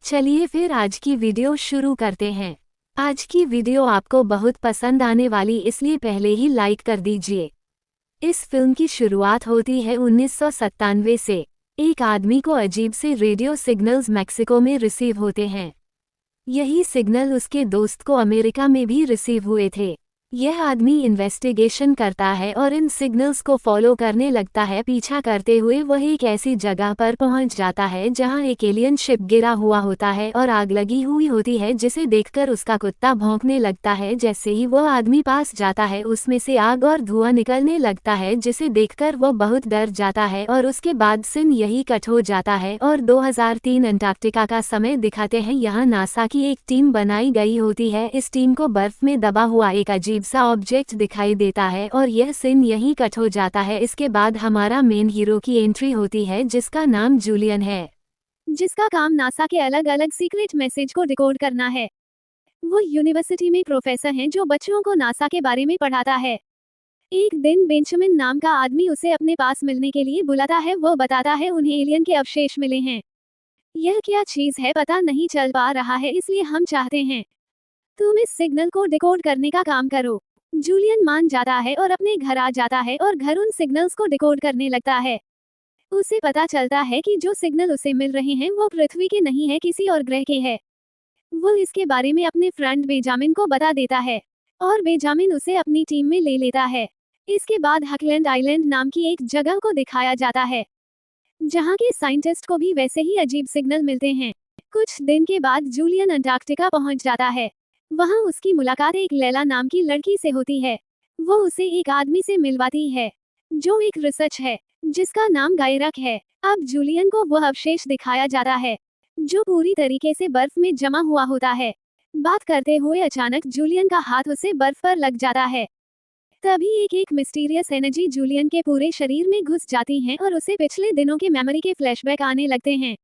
चलिए फिर आज की वीडियो शुरू करते हैं। आज की वीडियो आपको बहुत पसंद आने वाली, इसलिए पहले ही लाइक कर दीजिए। इस फिल्म की शुरुआत होती है 1997 से। एक आदमी को अजीब से रेडियो सिग्नल्स मैक्सिको में रिसीव होते हैं। यही सिग्नल उसके दोस्त को अमेरिका में भी रिसीव हुए थे। यह आदमी इन्वेस्टिगेशन करता है और इन सिग्नल्स को फॉलो करने लगता है। पीछा करते हुए वह एक ऐसी जगह पर पहुंच जाता है जहां एक एलियन शिप गिरा हुआ होता है और आग लगी हुई होती है, जिसे देखकर उसका कुत्ता भौंकने लगता है। जैसे ही वह आदमी पास जाता है उसमें से आग और धुआं निकलने लगता है, जिसे देखकर वह बहुत डर जाता है और उसके बाद सीन यही कट हो जाता है और 2003 अंटार्कटिका का समय दिखाते हैं। यहाँ नासा की एक टीम बनाई गई होती है। इस टीम को बर्फ में दबा हुआ एक अजीब सा ऑब्जेक्ट दिखाई देता है और यह सीन यहीं कट हो जाता है। इसके बाद हमारा मेन हीरो की एंट्री होती है, जिसका नाम जूलियन है, जिसका काम नासा के अलग अलग सीक्रेट मैसेज को डिकोड करना है। वो यूनिवर्सिटी में प्रोफेसर हैं जो बच्चों को नासा के बारे में पढ़ाता है। एक दिन बेंजामिन नाम का आदमी उसे अपने पास मिलने के लिए बुलाता है। वो बताता है उन्हें एलियन के अवशेष मिले हैं। यह क्या चीज है पता नहीं चल पा रहा है, इसलिए हम चाहते हैं तुम इस सिग्नल को डिकोड करने का काम करो। जूलियन मान जाता है और अपने घर आ जाता है और घर उन सिग्नल्स को डिकोड करने लगता है। उसे पता चलता है कि जो सिग्नल उसे मिल रहे हैं वो पृथ्वी के नहीं है, किसी और ग्रह के हैं। वो इसके बारे में अपने फ्रेंड बेंजामिन को बता देता है और बेंजामिन उसे अपनी टीम में ले लेता है। इसके बाद हकलैंड आइलैंड नाम की एक जगह को दिखाया जाता है, जहाँ के साइंटिस्ट को भी वैसे ही अजीब सिग्नल मिलते हैं। कुछ दिन के बाद जूलियन अंटार्कटिका पहुंच जाता है। वहां उसकी मुलाकात एक लैला नाम की लड़की से होती है। वो उसे एक आदमी से मिलवाती है जो एक रिसर्च है, जिसका नाम गायरक है। अब जूलियन को वह अवशेष दिखाया जाता है जो पूरी तरीके से बर्फ में जमा हुआ होता है। बात करते हुए अचानक जूलियन का हाथ उसे बर्फ पर लग जाता है। तभी एक मिस्टीरियस एनर्जी जूलियन के पूरे शरीर में घुस जाती है और उसे पिछले दिनों के मेमोरी के फ्लैशबैक आने लगते हैं।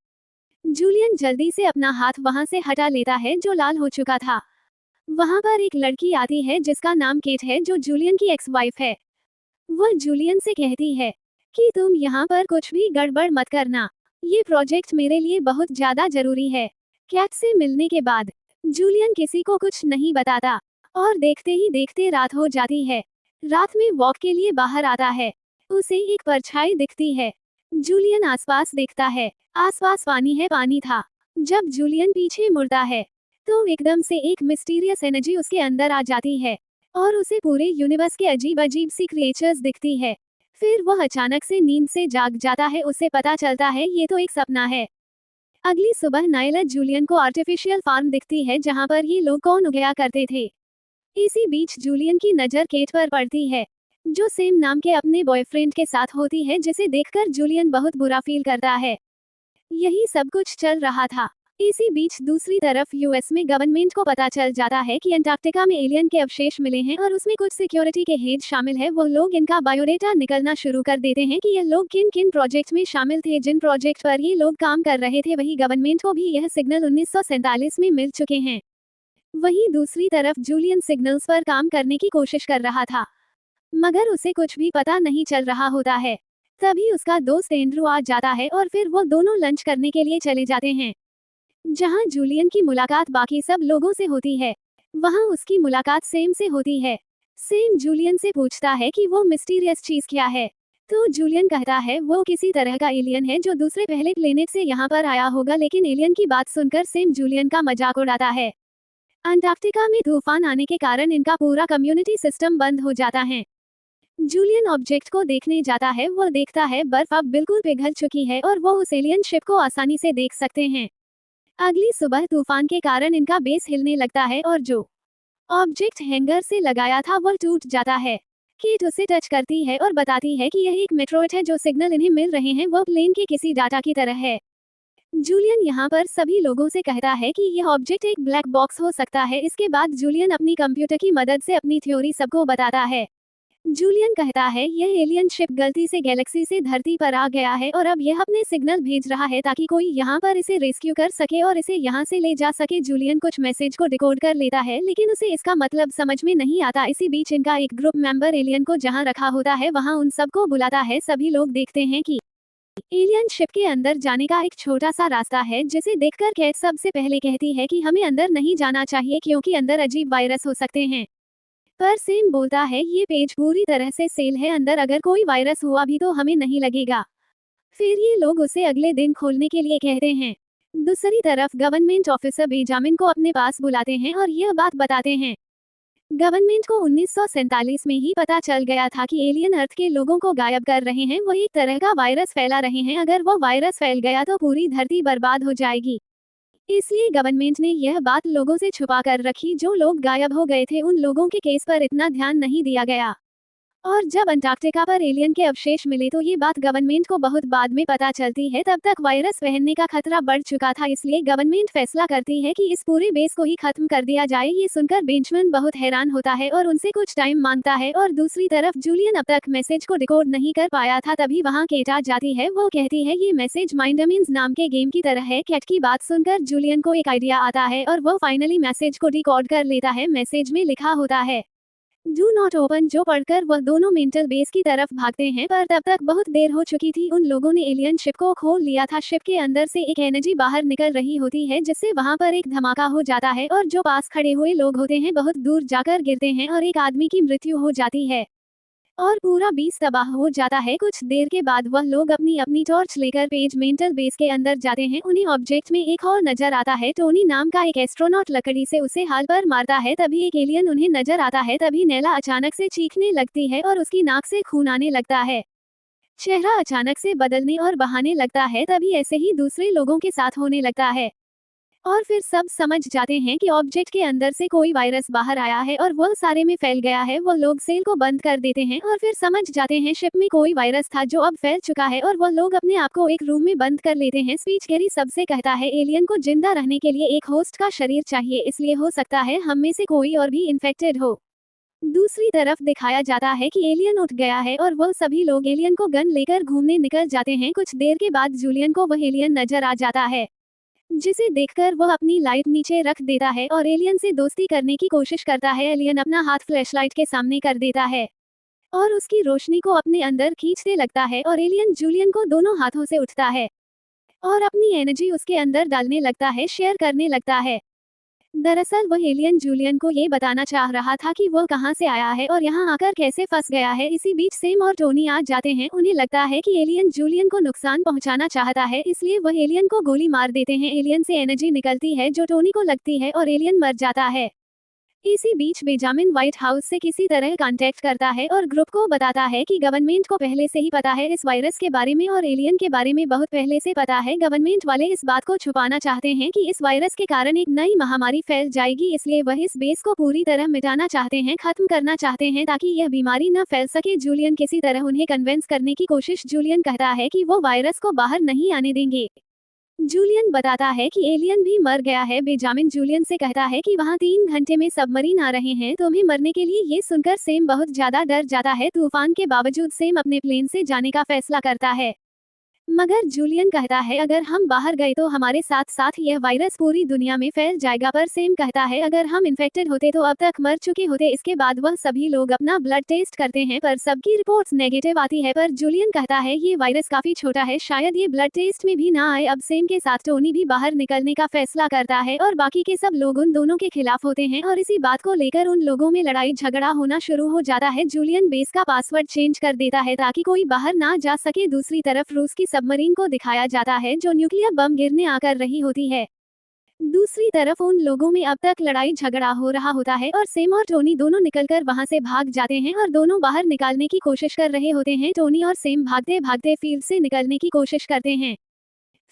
जूलियन जल्दी से अपना हाथ वहां से हटा लेता है जो लाल हो चुका था। वहां पर एक लड़की आती है जिसका नाम केट है, जो जूलियन की एक्स वाइफ है। वह जूलियन से कहती है कि तुम यहाँ पर कुछ भी गड़बड़ मत करना, ये प्रोजेक्ट मेरे लिए बहुत ज्यादा जरूरी है। कैट से मिलने के बाद जूलियन किसी को कुछ नहीं बताता और देखते ही देखते रात हो जाती है। रात में वॉक के लिए बाहर आता है। उसे एक परछाई दिखती है। जूलियन आसपास देखता है, आसपास पानी है, पानी था। जब जूलियन पीछे मुड़ता है तो एकदम से एक मिस्टीरियस एनर्जी उसके अंदर आ जाती है और उसे पूरे यूनिवर्स के अजीब अजीब सी क्रिएचर्स दिखती है। फिर वह अचानक से नींद से जाग जाता है। उसे पता चलता है ये तो एक सपना है। अगली सुबह नायला जूलियन को आर्टिफिशियल फार्म दिखती है जहां पर ये लोग कॉर्न उगाया करते थे। इसी बीच जूलियन की नजर केट पर पड़ती है, जो सेम नाम के अपने बॉयफ्रेंड के साथ होती है, जिसे देखकर जूलियन बहुत बुरा फील करता है। यही सब कुछ चल रहा था। इसी बीच दूसरी तरफ यूएस में गवर्नमेंट को पता चल जाता है कि अंटार्कटिका में एलियन के अवशेष मिले हैं और उसमें कुछ सिक्योरिटी के हेड शामिल है। वो लोग इनका बायोडेटा निकलना शुरू कर देते हैं कि ये लोग किन किन प्रोजेक्ट में शामिल थे, जिन प्रोजेक्ट पर ये लोग काम कर रहे थे। वही गवर्नमेंट को भी यह सिग्नल 1947 में मिल चुके हैं। वहीं दूसरी तरफ जूलियन सिग्नल्स पर काम करने की कोशिश कर रहा था, मगर उसे कुछ भी पता नहीं चल रहा होता है। तभी उसका दोस्त एंड्रू आ जाता है और फिर वो दोनों लंच करने के लिए चले जाते हैं, जहां जूलियन की मुलाकात बाकी सब लोगों से होती है। वहां उसकी मुलाकात सेम से होती है। सेम जूलियन से पूछता है कि वो मिस्टीरियस चीज क्या है, तो जूलियन कहता है वो किसी तरह का एलियन है जो दूसरे पहले प्लेनेट से यहाँ पर आया होगा। लेकिन एलियन की बात सुनकर सेम जूलियन का मजाक उड़ाता है। अंटार्कटिका में तूफान आने के कारण इनका पूरा कम्युनिटी सिस्टम बंद हो जाता है। जूलियन ऑब्जेक्ट को देखने जाता है। वो देखता है बर्फ अब बिल्कुल पिघल चुकी है और वो उस एलियन शिप को आसानी से देख सकते हैं। अगली सुबह तूफान के कारण इनका बेस हिलने लगता है और जो ऑब्जेक्ट हैंगर से लगाया था वो टूट जाता है। केट उसे टच करती है और बताती है कि यह एक मेट्रोइड है। जो सिग्नल इन्हें मिल रहे हैं वो प्लेन के किसी डाटा की तरह है। जूलियन यहाँ पर सभी लोगों से कहता है कि यह ऑब्जेक्ट एक ब्लैक बॉक्स हो सकता है। इसके बाद जूलियन अपनी कंप्यूटर की मदद से अपनी थ्योरी सबको बताता है। जूलियन कहता है यह एलियन शिप गलती से गैलेक्सी से धरती पर आ गया है और अब यह अपने सिग्नल भेज रहा है ताकि कोई यहाँ पर इसे रेस्क्यू कर सके और इसे यहाँ से ले जा सके। जूलियन कुछ मैसेज को डिकोड कर लेता है, लेकिन उसे इसका मतलब समझ में नहीं आता। इसी बीच इनका एक ग्रुप मेंबर एलियन को जहाँ रखा होता है वहाँ उन सबको बुलाता है। सभी लोग देखते हैं कि एलियन शिप के अंदर जाने का एक छोटा सा रास्ता है जिसे देखकर कैट सबसे पहले कहती है कि हमें अंदर नहीं जाना चाहिए क्योंकि अंदर अजीब वायरस हो सकते हैं। पर सेम बोलता है ये पेज पूरी तरह से सेल है, अंदर अगर कोई वायरस हुआ भी तो हमें नहीं लगेगा। फिर ये लोग उसे अगले दिन खोलने के लिए कहते हैं। दूसरी तरफ गवर्नमेंट ऑफिसर बेंजामिन को अपने पास बुलाते हैं और यह बात बताते हैं। गवर्नमेंट को 1947 में ही पता चल गया था कि एलियन अर्थ के लोगों को गायब कर रहे हैं, वो एक तरह का वायरस फैला रहे हैं। अगर वो वायरस फैल गया तो पूरी धरती बर्बाद हो जाएगी। इसलिए गवर्नमेंट ने यह बात लोगों से छुपा कर रखी। जो लोग गायब हो गए थे उन लोगों के केस पर इतना ध्यान नहीं दिया गया। और जब अंटार्कटिका पर एलियन के अवशेष मिले तो ये बात गवर्नमेंट को बहुत बाद में पता चलती है। तब तक वायरस फैलने का खतरा बढ़ चुका था, इसलिए गवर्नमेंट फैसला करती है कि इस पूरे बेस को ही खत्म कर दिया जाए। ये सुनकर बेंचमैन बहुत हैरान होता है और उनसे कुछ टाइम मांगता है। और दूसरी तरफ जूलियन अब तक मैसेज को डिकोड नहीं कर पाया था, तभी वहाँ केट आ जाती है। वो कहती है ये मैसेज माइंडमीन्स नाम के गेम की तरह है। कैट की बात सुनकर जूलियन को एक आइडिया आता है और वो फाइनली मैसेज को डिकोड कर लेता है। मैसेज में लिखा होता है डू नॉट ओपन, जो पढ़कर वह दोनों मेंटल बेस की तरफ भागते हैं। पर तब तक बहुत देर हो चुकी थी, उन लोगों ने एलियन शिप को खोल लिया था। शिप के अंदर से एक एनर्जी बाहर निकल रही होती है जिससे वहां पर एक धमाका हो जाता है और जो पास खड़े हुए लोग होते हैं बहुत दूर जाकर गिरते हैं और एक आदमी की मृत्यु हो जाती है और पूरा बीस तबाह हो जाता है। कुछ देर के बाद वह लोग अपनी अपनी टॉर्च लेकर पेज मेंटल बेस के अंदर जाते हैं। उन्हें ऑब्जेक्ट में एक और नजर आता है। टोनी नाम का एक एस्ट्रोनॉट लकड़ी से उसे हाल पर मारता है, तभी एक एलियन उन्हें नजर आता है। तभी नेला अचानक से चीखने लगती है और उसकी नाक से खून आने लगता है। चेहरा अचानक से बदलने और बहाने लगता है। तभी ऐसे ही दूसरे लोगों के साथ होने लगता है और फिर सब समझ जाते हैं कि ऑब्जेक्ट के अंदर से कोई वायरस बाहर आया है और वह सारे में फैल गया है। वो लोग सेल को बंद कर देते हैं और फिर समझ जाते हैं शिप में कोई वायरस था जो अब फैल चुका है और वह लोग अपने आप को एक रूम में बंद कर लेते हैं। स्पीच कैरी सबसे कहता है एलियन को जिंदा रहने के लिए एक होस्ट का शरीर चाहिए, इसलिए हो सकता है हम में से कोई और भी इन्फेक्टेड हो। दूसरी तरफ दिखाया जाता है कि एलियन उठ गया है और वह सभी लोग एलियन को गन लेकर घूमने निकल जाते हैं। कुछ देर के बाद जूलियन को वह एलियन नजर आ जाता है जिसे देखकर वह अपनी लाइट नीचे रख देता है और एलियन से दोस्ती करने की कोशिश करता है। एलियन अपना हाथ फ्लैशलाइट के सामने कर देता है और उसकी रोशनी को अपने अंदर खींचने लगता है और एलियन जूलियन को दोनों हाथों से उठता है और अपनी एनर्जी उसके अंदर डालने लगता है, शेयर करने लगता है। दरअसल वह एलियन जूलियन को ये बताना चाह रहा था कि वह कहां से आया है और यहां आकर कैसे फंस गया है। इसी बीच सेम और टोनी आ जाते हैं। उन्हें लगता है कि एलियन जूलियन को नुकसान पहुंचाना चाहता है, इसलिए वह एलियन को गोली मार देते हैं। एलियन से एनर्जी निकलती है जो टोनी को लगती है और एलियन मर जाता है। इसी बीच बेंजामिन व्हाइट हाउस से किसी तरह कांटेक्ट करता है और ग्रुप को बताता है कि गवर्नमेंट को पहले से ही पता है इस वायरस के बारे में और एलियन के बारे में बहुत पहले से पता है। गवर्नमेंट वाले इस बात को छुपाना चाहते हैं कि इस वायरस के कारण एक नई महामारी फैल जाएगी, इसलिए वह इस बेस को पूरी तरह मिटाना चाहते हैं, खत्म करना चाहते हैं ताकि यह बीमारी न फैल सके। जूलियन किसी तरह उन्हें कन्विंस करने की कोशिश। जूलियन कहता है कि वो वायरस को बाहर नहीं आने देंगे। जूलियन बताता है कि एलियन भी मर गया है। बेंजामिन जूलियन से कहता है कि वहां 3 घंटे में सबमरीन आ रहे हैं तुम्हें मरने के लिए। ये सुनकर सेम बहुत ज्यादा डर जाता है। तूफान के बावजूद सेम अपने प्लेन से जाने का फैसला करता है, मगर जूलियन कहता है अगर हम बाहर गए तो हमारे साथ साथ यह वायरस पूरी दुनिया में फैल जाएगा। पर सेम कहता है अगर हम इन्फेक्टेड होते तो अब तक मर चुके होते। इसके बाद वह सभी लोग अपना ब्लड टेस्ट करते हैं पर सबकी रिपोर्ट्स नेगेटिव आती है। पर जूलियन कहता है ये वायरस काफी छोटा है, शायद ये ब्लड टेस्ट में भी ना आए। अब सेम के साथ टोनी भी बाहर निकलने का फैसला करता है और बाकी के सब लोग उन दोनों के खिलाफ होते हैं और इसी बात को लेकर उन लोगों में लड़ाई झगड़ा होना शुरू हो जाता है। जूलियन बेस का पासवर्ड चेंज कर देता है ताकि कोई बाहर ना जा सके। दूसरी तरफ रूस की सबमरीन को दिखाया जाता है जो न्यूक्लियर बम गिरने आकर रही होती है। दूसरी तरफ उन लोगों में अब तक लड़ाई झगड़ा हो रहा होता है और सेम और टोनी दोनों निकलकर वहां से भाग जाते हैं और दोनों बाहर निकालने की कोशिश कर रहे होते हैं। टोनी और सेम भागते भागते फील्ड से निकलने की कोशिश करते हैं।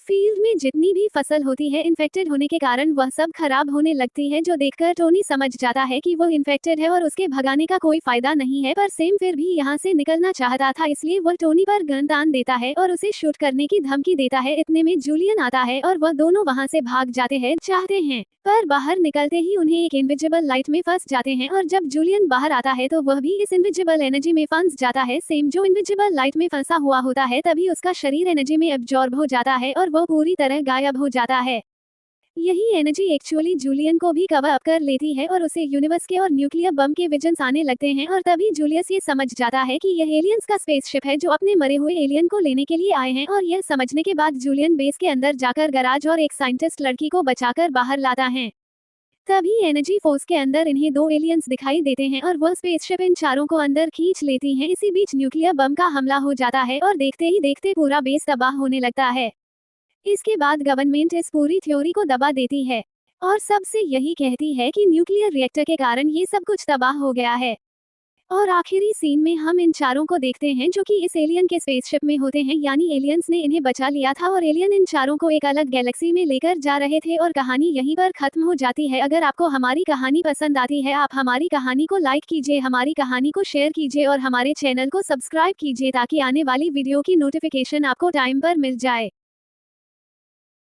फील्ड में जितनी भी फसल होती है इन्फेक्टेड होने के कारण वह सब खराब होने लगती है, जो देखकर टोनी समझ जाता है कि वो इन्फेक्टेड है और उसके भगाने का कोई फायदा नहीं है। पर सेम फिर भी यहाँ से निकलना चाहता था, इसलिए वह टोनी पर गन तान देता है और उसे शूट करने की धमकी देता है। इतने में जूलियन आता है और वह दोनों वहाँ से भाग जाते हैं चाहते हैं, पर बाहर निकलते ही उन्हें एक इनविजिबल लाइट में फंस जाते हैं और जब जूलियन बाहर आता है तो वह भी इस इनविजिबल एनर्जी में फंस जाता है। सेम जो इनविजिबल लाइट में फंसा हुआ होता है तभी उसका शरीर एनर्जी में एब्जॉर्ब हो जाता है और वह पूरी तरह गायब हो जाता है। यही एनर्जी एक्चुअली जूलियन को भी कवर अप कर लेती है और उसे यूनिवर्स के और न्यूक्लियर बम के विजन्स आने लगते हैं और तभी जूलियस ये समझ जाता है कि यह एलियंस का स्पेसशिप है जो अपने मरे हुए एलियन को लेने के लिए आए हैं। और यह समझने के बाद जूलियन बेस के अंदर जाकर गराज और एक साइंटिस्ट लड़की को बचाकर बाहर लाता है। तभी एनर्जी फोर्स के अंदर इन्हें 2 एलियंस दिखाई देते हैं और वह स्पेसशिप इन चारों को अंदर खींच लेती हैं। इसी बीच न्यूक्लियर बम का हमला हो जाता है और देखते ही देखते पूरा बेस तबाह होने लगता है। इसके बाद गवर्नमेंट इस पूरी थ्योरी को दबा देती है और सबसे यही कहती है कि न्यूक्लियर रिएक्टर के कारण ये सब कुछ तबाह हो गया है। और आखिरी सीन में हम इन चारों को देखते हैं जो कि इस एलियन के स्पेसशिप में होते हैं, यानी एलियंस ने इन्हें बचा लिया था और एलियन इन चारों को एक अलग गैलेक्सी में लेकर जा रहे थे और कहानी यहीं पर खत्म हो जाती है। अगर आपको हमारी कहानी पसंद आती है, आप हमारी कहानी को लाइक कीजिए, हमारी कहानी को शेयर कीजिए और हमारे चैनल को सब्सक्राइब कीजिए ताकि आने वाली वीडियो की नोटिफिकेशन आपको टाइम पर मिल जाए।